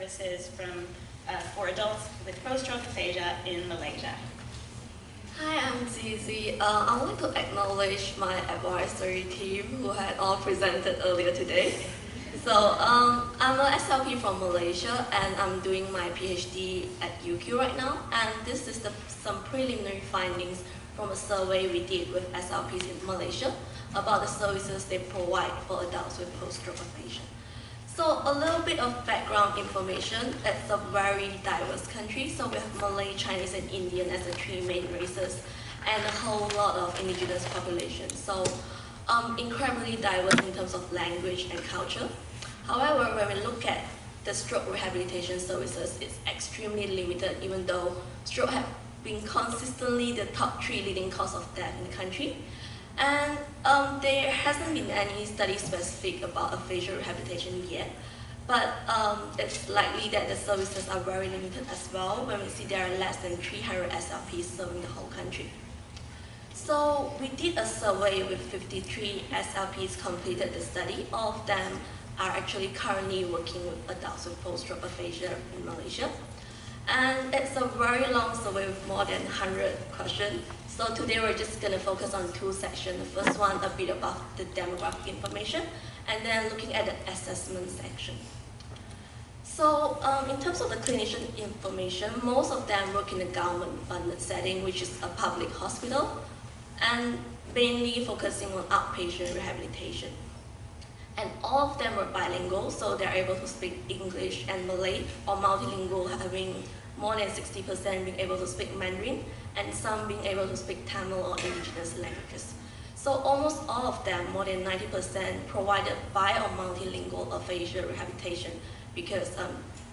services for adults with post-stroke aphasia in Malaysia. Hi, I'm Zhi Zhi. I would like to acknowledge my advisory team who had all presented earlier today. So I'm an SLP from Malaysia and I'm doing my PhD at UQ right now. And this is some preliminary findings from a survey we did with SLPs in Malaysia about the services they provide for adults with post-stroke aphasia. So a little bit of background information. It's a very diverse country. So we have Malay, Chinese, and Indian as the three main races, and a whole lot of indigenous population. So incredibly diverse in terms of language and culture. However, when we look at the stroke rehabilitation services, it's extremely limited, even though stroke have been consistently the top 3 leading cause of death in the country. And there hasn't been any study specific about aphasia rehabilitation yet, but it's likely that the services are very limited as well when we see there are less than 300 SLPs serving the whole country. So we did a survey with 53 SLPs completed the study. All of them are actually currently working with adults with post-stroke aphasia in Malaysia. And it's a very long survey with more than 100 questions. So today we're just going to focus on 2 sections. The first one a bit about the demographic information, and then looking at the assessment section. So in terms of the clinician information, most of them work in a government-funded setting, which is a public hospital, and mainly focusing on outpatient rehabilitation. And all of them were bilingual, so they're able to speak English and Malay, or multilingual, having more than 60% being able to speak Mandarin, and some being able to speak Tamil or indigenous languages. So almost all of them, more than 90%, provided bi or multilingual aphasia rehabilitation, because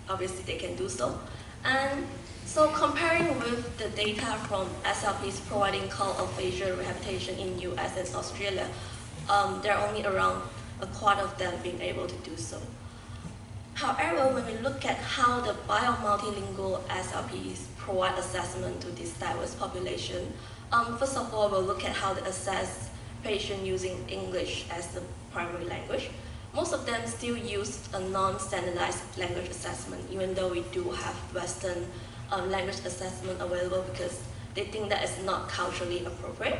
obviously they can do so. And so comparing with the data from SLPs providing called aphasia rehabilitation in US and Australia, there are only around a quarter of them being able to do so. However, when we look at how the bi or multilingual SLPs provide assessment to this diverse population, first of all, we'll look at how they assess patients using English as the primary language. Most of them still use a non-standardized language assessment, even though we do have Western language assessment available because they think that is not culturally appropriate.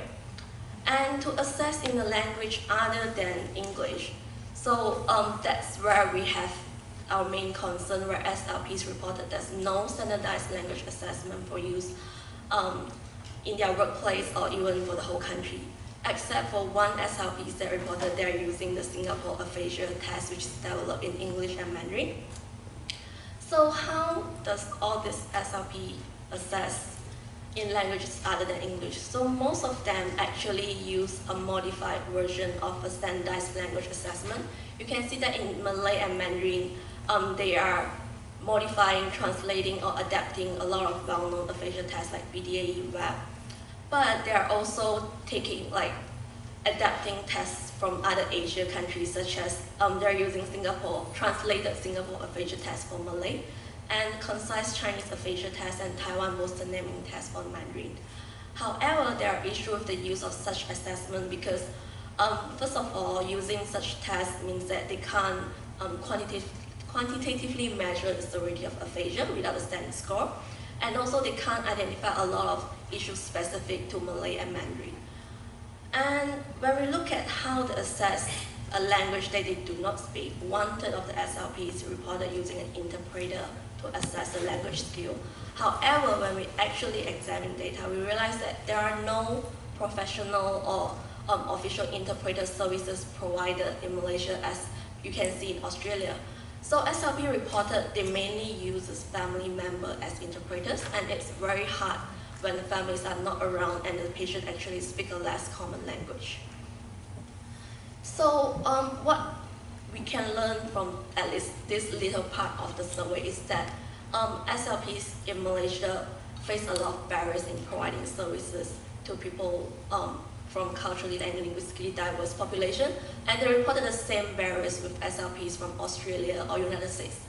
And to assess in a language other than English, so that's where we have our main concern, where SLPs reported there's no standardized language assessment for use in their workplace or even for the whole country, except for one SLP that reported they're using the Singapore aphasia test, which is developed in English and Mandarin. So how does all this SLP assess in languages other than English? So most of them actually use a modified version of a standardized language assessment. You can see that in Malay and Mandarin, they are modifying, translating, or adapting a lot of well-known aphasia tests like BDAE, WAP. But they are also taking, adapting tests from other Asia countries, such as they're using translated Singapore aphasia test for Malay, and concise Chinese aphasia test and Taiwan Boston naming test for Mandarin. However, there are issues with the use of such assessment because, first of all, using such tests means that they can't quantitatively measure the severity of aphasia without a standard score, and also they can't identify a lot of issues specific to Malay and Mandarin. And when we look at how to assess a language that they do not speak, 1/3 of the SLPs reported using an interpreter to assess the language skill. However, when we actually examine data, we realize that there are no professional or official interpreter services provided in Malaysia, as you can see in Australia. So SLP reported they mainly use family members as interpreters, and it's very hard when the families are not around and the patient actually speaks a less common language. So what we can learn from at least this little part of the survey is that SLPs in Malaysia face a lot of barriers in providing services to people from culturally and linguistically diverse population, and they reported the same barriers with SLPs from Australia or United States,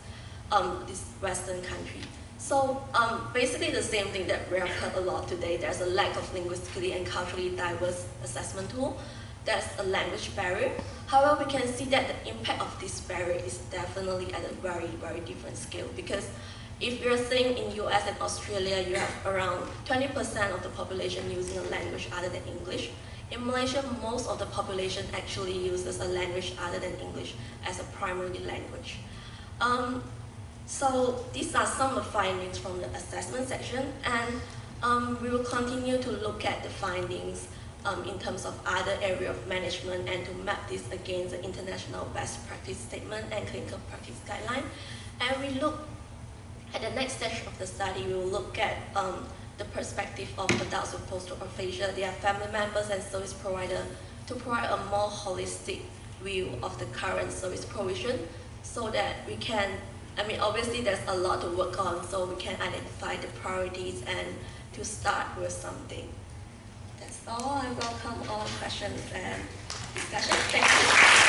this Western country. So basically the same thing that we have heard a lot today. There's a lack of linguistically and culturally diverse assessment tool, there's a language barrier. However, we can see that the impact of this barrier is definitely at a very, very different scale, because if you're saying in US and Australia, you have around 20% of the population using a language other than English. In Malaysia, most of the population actually uses a language other than English as a primary language. So these are some of the findings from the assessment section, and we will continue to look at the findings in terms of other area of management and to map this against the international best practice statement and clinical practice guideline. And we look at the next stage of the study, we will look at the perspective of adults with post-stroke aphasia, their family members and service provider, to provide a more holistic view of the current service provision, so that we can, obviously there's a lot to work on, so we can identify the priorities and to start with something. That's all. I welcome all questions and discussion. Thank you.